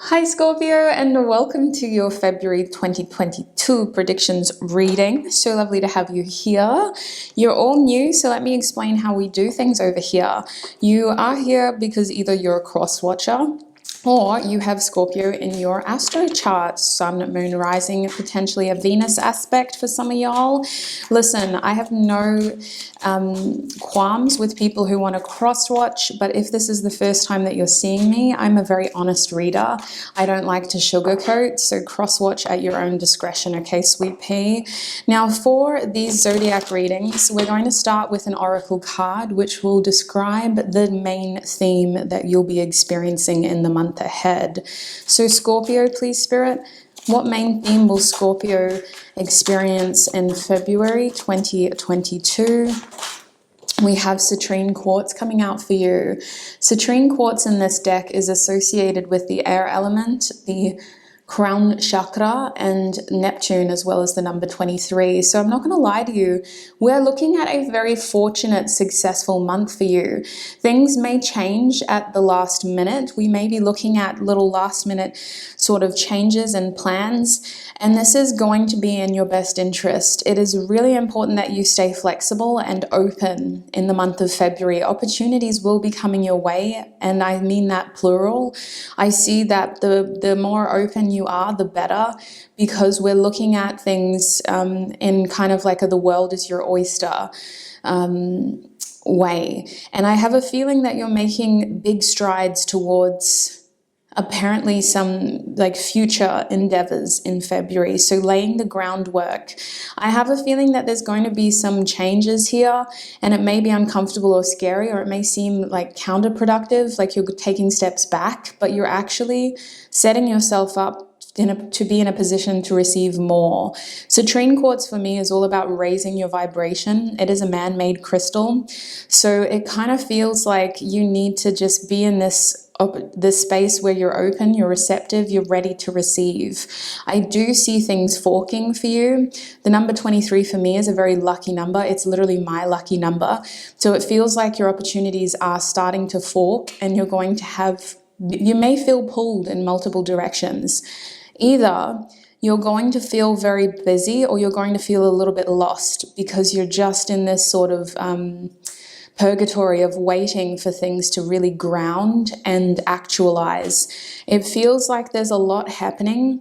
Hi Scorpio, and welcome to your February 2022 predictions reading. So lovely to have you here. You're all new, so let me explain how we do things over here. You are here because either you're a cross watcher or you have Scorpio in your astro chart, sun, moon, rising, potentially a Venus aspect for some of y'all. Listen, I have no qualms with people who want to cross watch, but if this is the first time that you're seeing me, I'm a very honest reader. I don't like to sugarcoat, so cross watch at your own discretion, okay, sweet pea? Now for these zodiac readings, we're going to start with an oracle card, which will describe the main theme that you'll be experiencing in the month ahead. So Scorpio, please Spirit, what main theme will Scorpio experience in February 2022? We have citrine quartz coming out for you. Citrine quartz in this deck is associated with the air element, the crown chakra, and Neptune, as well as the number 23. So I'm not going to lie to you, we're looking at a very fortunate, successful month for you. Things may change at the last minute. We may be looking at little last minute sort of changes and plans, and this is going to be in your best interest. It is really important that you stay flexible and open in the month of February. Opportunities will be coming your way, and I mean that plural. I see that the more open you are, the better, because we're looking at things in kind of like the world is your oyster way. And I have a feeling that you're making big strides towards apparently some like future endeavors in February, so laying the groundwork. I have a feeling that there's going to be some changes here, and it may be uncomfortable or scary, or it may seem like counterproductive, like you're taking steps back, but you're actually setting yourself up to be in a position to receive more. Citrine quartz for me is all about raising your vibration. It is a man-made crystal, so it kind of feels like you need to just be in this space where you're open, you're receptive, you're ready to receive. I do see things forking for you. The number 23 for me is a very lucky number. It's literally my lucky number. So it feels like your opportunities are starting to fork, and you're going to you may feel pulled in multiple directions. Either you're going to feel very busy, or you're going to feel a little bit lost because you're just in this sort of purgatory of waiting for things to really ground and actualize. It feels like there's a lot happening,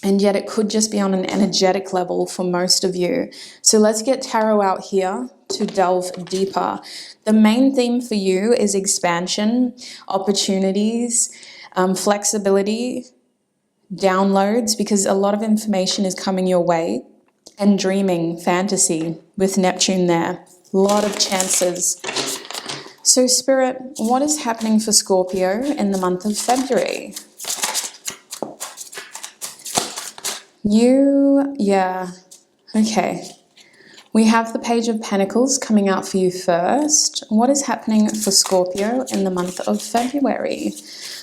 and yet it could just be on an energetic level for most of you. So let's get tarot out here to delve deeper. The main theme for you is expansion, opportunities, flexibility, downloads, because a lot of information is coming your way, and dreaming, fantasy with Neptune there. A lot of chances. So Spirit, what is happening for Scorpio in the month of February? Okay. We have the Page of Pentacles coming out for you first. What is happening for Scorpio in the month of February?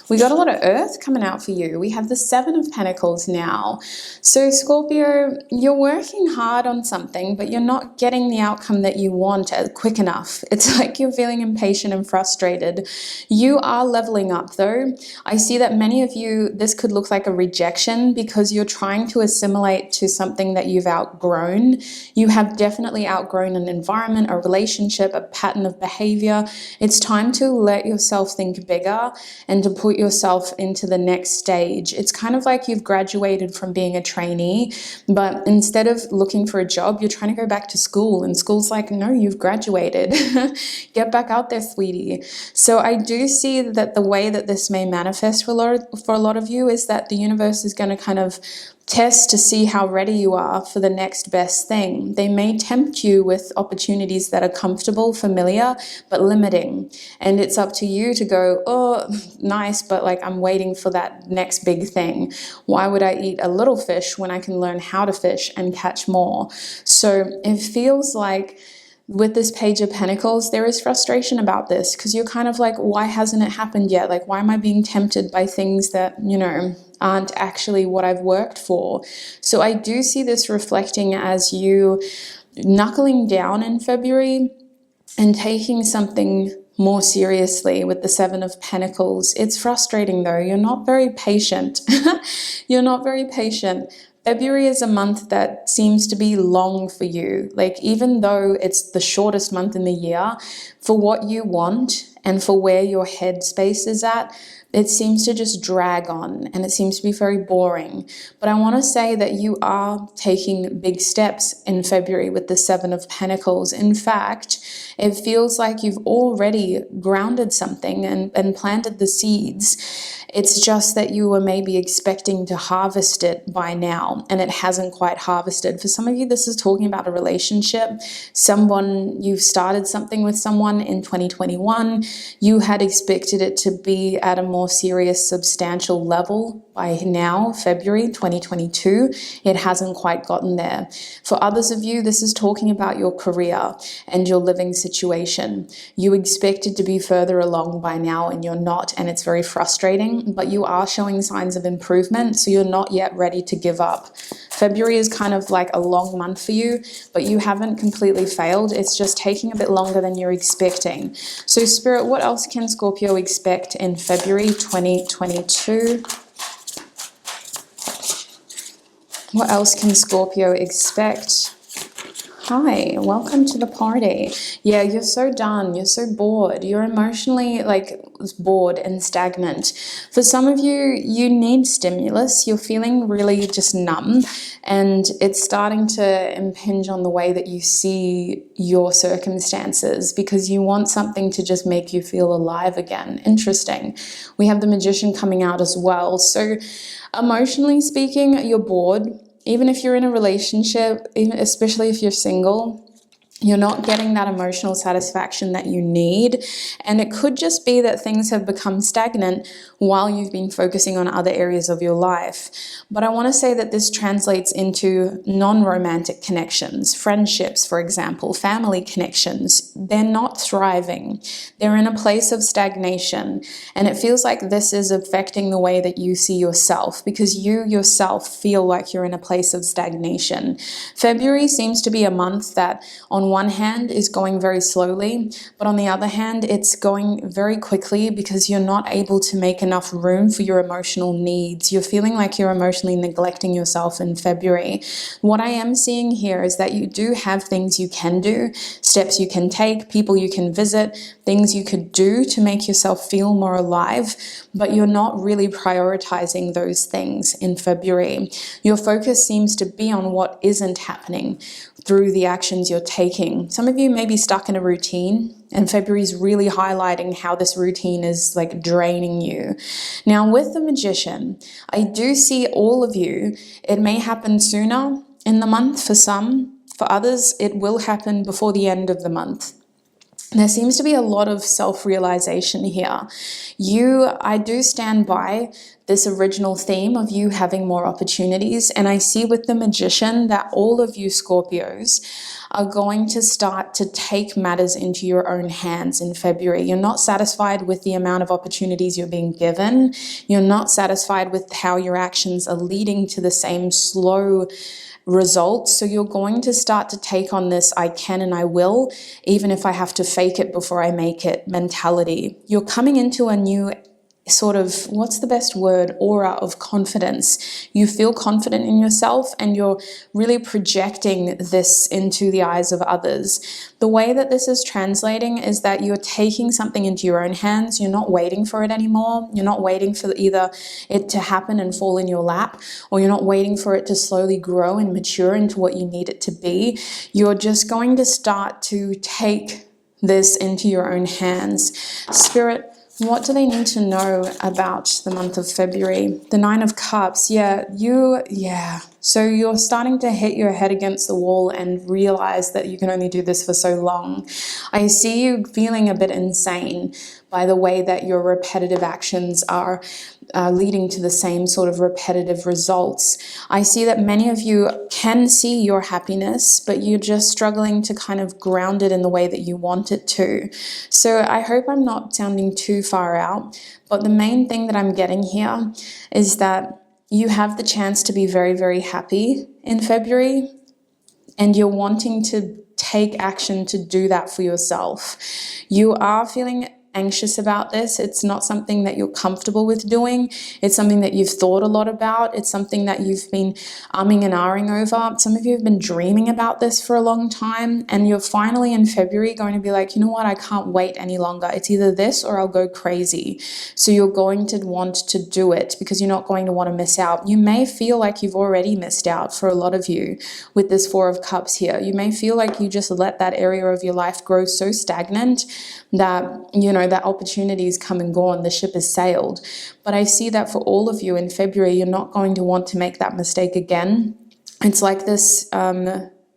We got a lot of earth coming out for you. We have the Seven of Pentacles now. So Scorpio, you're working hard on something, but you're not getting the outcome that you want quick enough. It's like you're feeling impatient and frustrated. You are leveling up though. I see that many of you, this could look like a rejection because you're trying to assimilate to something that you've outgrown. You have definitely outgrown an environment, a relationship, a pattern of behavior. It's time to let yourself think bigger and to put yourself into the next stage. It's kind of like you've graduated from being a trainee, but instead of looking for a job, you're trying to go back to school, and school's like, no, you've graduated. Get back out there, sweetie. So I do see that the way that this may manifest for a lot of you is that the universe is going to kind of test to see how ready you are for the next best thing. They may tempt you with opportunities that are comfortable, familiar, but limiting. And it's up to you to go, oh, nice, but like I'm waiting for that next big thing. Why would I eat a little fish when I can learn how to fish and catch more? So it feels like with this Page of Pentacles, there is frustration about this because you're kind of like, why hasn't it happened yet? Like, why am I being tempted by things that, aren't actually what I've worked for? So I do see this reflecting as you knuckling down in February and taking something more seriously with the Seven of Pentacles. It's frustrating though. You're not very patient. You're not very patient. February is a month that seems to be long for you. Like, even though it's the shortest month in the year, for what you want and for where your headspace is at, it seems to just drag on and it seems to be very boring. But I want to say that you are taking big steps in February with the Seven of Pentacles. In fact, it feels like you've already grounded something and planted the seeds. It's just that you were maybe expecting to harvest it by now and it hasn't quite harvested. For some of you, this is talking about a relationship. You've started something with someone in 2021. You had expected it to be at a more serious, substantial level by now, February 2022. It hasn't quite gotten there. For others of you, this is talking about your career and your living situation. You expected to be further along by now and you're not, and it's very frustrating, but you are showing signs of improvement, so you're not yet ready to give up. February is kind of like a long month for you, but you haven't completely failed. It's just taking a bit longer than you're expecting. So Spirit, what else can Scorpio expect in February 2022? What else can Scorpio expect? Hi, welcome to the party. Yeah, you're so done. You're so bored. You're emotionally bored and stagnant. For some of you, you need stimulus. You're feeling really just numb and it's starting to impinge on the way that you see your circumstances because you want something to just make you feel alive again. Interesting. We have the Magician coming out as well. So emotionally speaking, you're bored. Even if you're in a relationship, especially if you're single, you're not getting that emotional satisfaction that you need. And it could just be that things have become stagnant while you've been focusing on other areas of your life. But I want to say that this translates into non-romantic connections, friendships, for example, family connections. They're not thriving. They're in a place of stagnation. And it feels like this is affecting the way that you see yourself because you yourself feel like you're in a place of stagnation. February seems to be a month that on one hand is going very slowly, but on the other hand, it's going very quickly because you're not able to make enough room for your emotional needs. You're feeling like you're emotionally neglecting yourself in February. What I am seeing here is that you do have things you can do, steps you can take, people you can visit, things you could do to make yourself feel more alive, but you're not really prioritizing those things in February. Your focus seems to be on what isn't happening through the actions you're taking. Some of you may be stuck in a routine, and February is really highlighting how this routine is like draining you. Now with the Magician, I do see all of you. It may happen sooner in the month for some. For others, it will happen before the end of the month. There seems to be a lot of self-realization here. I do stand by this original theme of you having more opportunities. And I see with the Magician that all of you Scorpios are going to start to take matters into your own hands in February. You're not satisfied with the amount of opportunities you're being given. You're not satisfied with how your actions are leading to the same slow results. So you're going to start to take on this I can and I will, even if I have to fake it before I make it mentality. You're coming into a new sort of, what's the best word, aura of confidence. You feel confident in yourself and you're really projecting this into the eyes of others. The way that this is translating is that you're taking something into your own hands. You're not waiting for it anymore. You're not waiting for either it to happen and fall in your lap, or you're not waiting for it to slowly grow and mature into what you need it to be. You're just going to start to take this into your own hands. Spirit, what do they need to know about the month of February? The Nine of Cups. So you're starting to hit your head against the wall and realize that you can only do this for so long. I see you feeling a bit insane by the way that your repetitive actions are leading to the same sort of repetitive results. I see that many of you can see your happiness, but you're just struggling to kind of ground it in the way that you want it to. So I hope I'm not sounding too far out, but the main thing that I'm getting here is that you have the chance to be very, very happy in February, and you're wanting to take action to do that for yourself. You are feeling anxious about this. It's not something that you're comfortable with doing. It's something that you've thought a lot about. It's something that you've been umming and ahhing over. Some of you have been dreaming about this for a long time, and you're finally in February going to be like, you know what, I can't wait any longer. It's either this or I'll go crazy. So you're going to want to do it because you're not going to want to miss out. You may feel like you've already missed out for a lot of you with this Four of Cups here. You may feel like you just let that area of your life grow so stagnant that, you know, that opportunities come and gone, the ship has sailed. But I see that for all of you in February, you're not going to want to make that mistake again. It's like this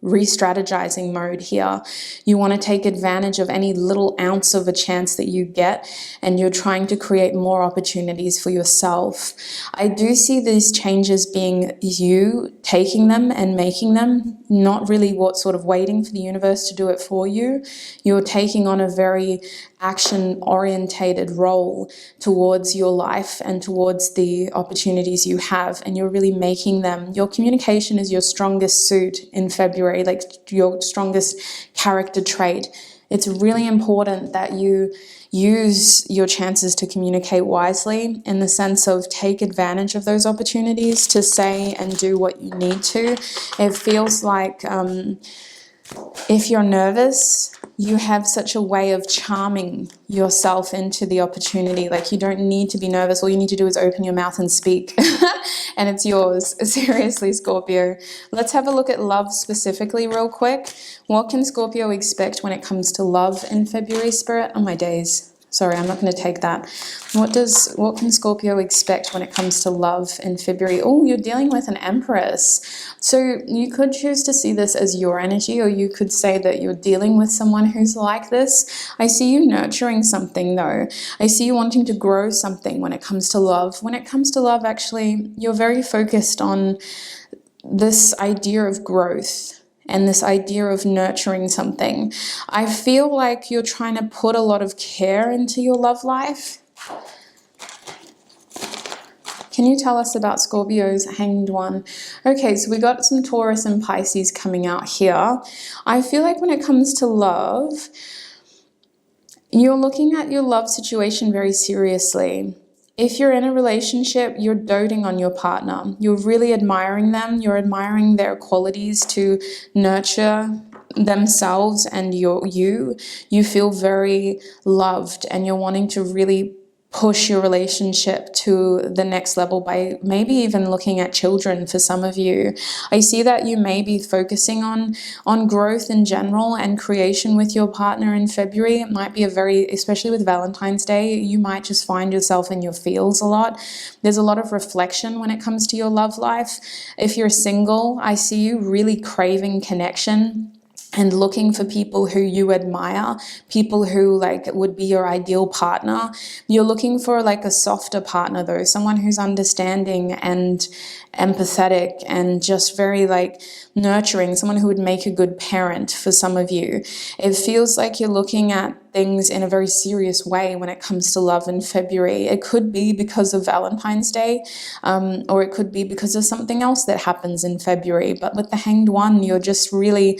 re-strategizing mode here. You want to take advantage of any little ounce of a chance that you get, and you're trying to create more opportunities for yourself. I do see these changes being you taking them and making them, not really what sort of waiting for the universe to do it for you. You're taking on a very action-orientated role towards your life and towards the opportunities you have, and you're really making them. Your communication is your strongest suit in February, like your strongest character trait. It's really important that you use your chances to communicate wisely, in the sense of take advantage of those opportunities to say and do what you need to. It feels like if you're nervous, you have such a way of charming yourself into the opportunity. Like, you don't need to be nervous. All you need to do is open your mouth and speak and it's yours. Seriously, Scorpio. Let's have a look at love specifically real quick. What can Scorpio expect when it comes to love in February, Spirit? Oh my days. Sorry, I'm not going to take that. What can Scorpio expect when it comes to love in February? Oh, you're dealing with an Empress. So you could choose to see this as your energy, or you could say that you're dealing with someone who's like this. I see you nurturing something though. I see you wanting to grow something when it comes to love. When it comes to love, actually, you're very focused on this idea of growth and this idea of nurturing something. I feel like you're trying to put a lot of care into your love life. Can you tell us about Scorpio's Hanged One? Okay, so we got some Taurus and Pisces coming out here. I feel like when it comes to love, you're looking at your love situation very seriously. If you're in a relationship, you're doting on your partner. You're really admiring them. You're admiring their qualities to nurture themselves and you. You feel very loved, and you're wanting to really push your relationship to the next level by maybe even looking at children for some of you. I see that you may be focusing on growth in general and creation with your partner in February. It might be especially with Valentine's Day, you might just find yourself in your feels a lot. There's a lot of reflection when it comes to your love life. If you're single, I see you really craving connection and looking for people who you admire, people who like would be your ideal partner. You're looking for like a softer partner though, someone who's understanding and empathetic and just very like nurturing, someone who would make a good parent for some of you. It feels like you're looking at things in a very serious way when it comes to love in February. It could be because of Valentine's Day, or it could be because of something else that happens in February. But with the Hanged One, you're just really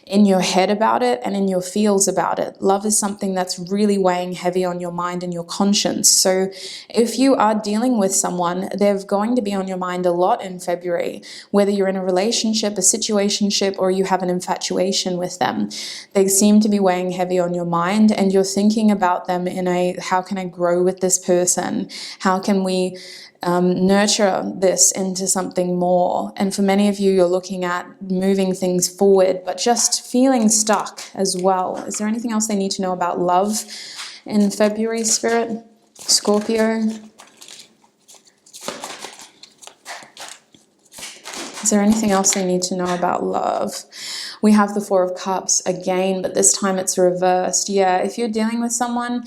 in your head about it and in your feels about it. Love is something that's really weighing heavy on your mind and your conscience. So if you are dealing with someone, they're going to be on your mind a lot in February, whether you're in a relationship, a situationship, or you have an infatuation with them. They seem to be weighing heavy on your mind, and you're thinking about them in a, how can I grow with this person? How can we nurture this into something more? And for many of you, you're looking at moving things forward, but just feeling stuck as well. Is there anything else they need to know about love in February, Spirit? Scorpio? Is there anything else they need to know about love? We have the Four of Cups again, but this time it's reversed. Yeah, if you're dealing with someone,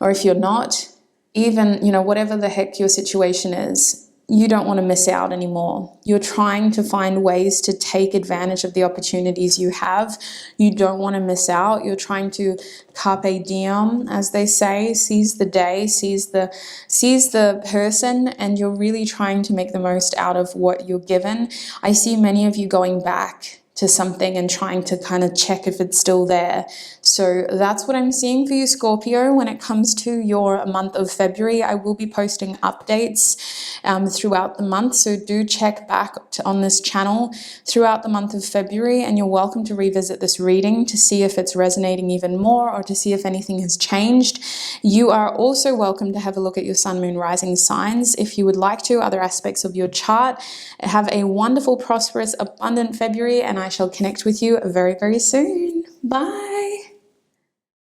or if you're not, even, you know, whatever the heck your situation is, you don't want to miss out anymore. You're trying to find ways to take advantage of the opportunities you have. You don't want to miss out. You're trying to carpe diem, as they say, seize the day, seize the person, and you're really trying to make the most out of what you're given. I see many of you going back to something and trying to kind of check if it's still there. So that's what I'm seeing for you, Scorpio. When it comes to your month of February, I will be posting updates throughout the month. So do check back on this channel throughout the month of February, and you're welcome to revisit this reading to see if it's resonating even more or to see if anything has changed. You are also welcome to have a look at your sun, moon, rising signs if you would like to, other aspects of your chart. Have a wonderful, prosperous, abundant February, and I shall connect with you very, very soon. Bye.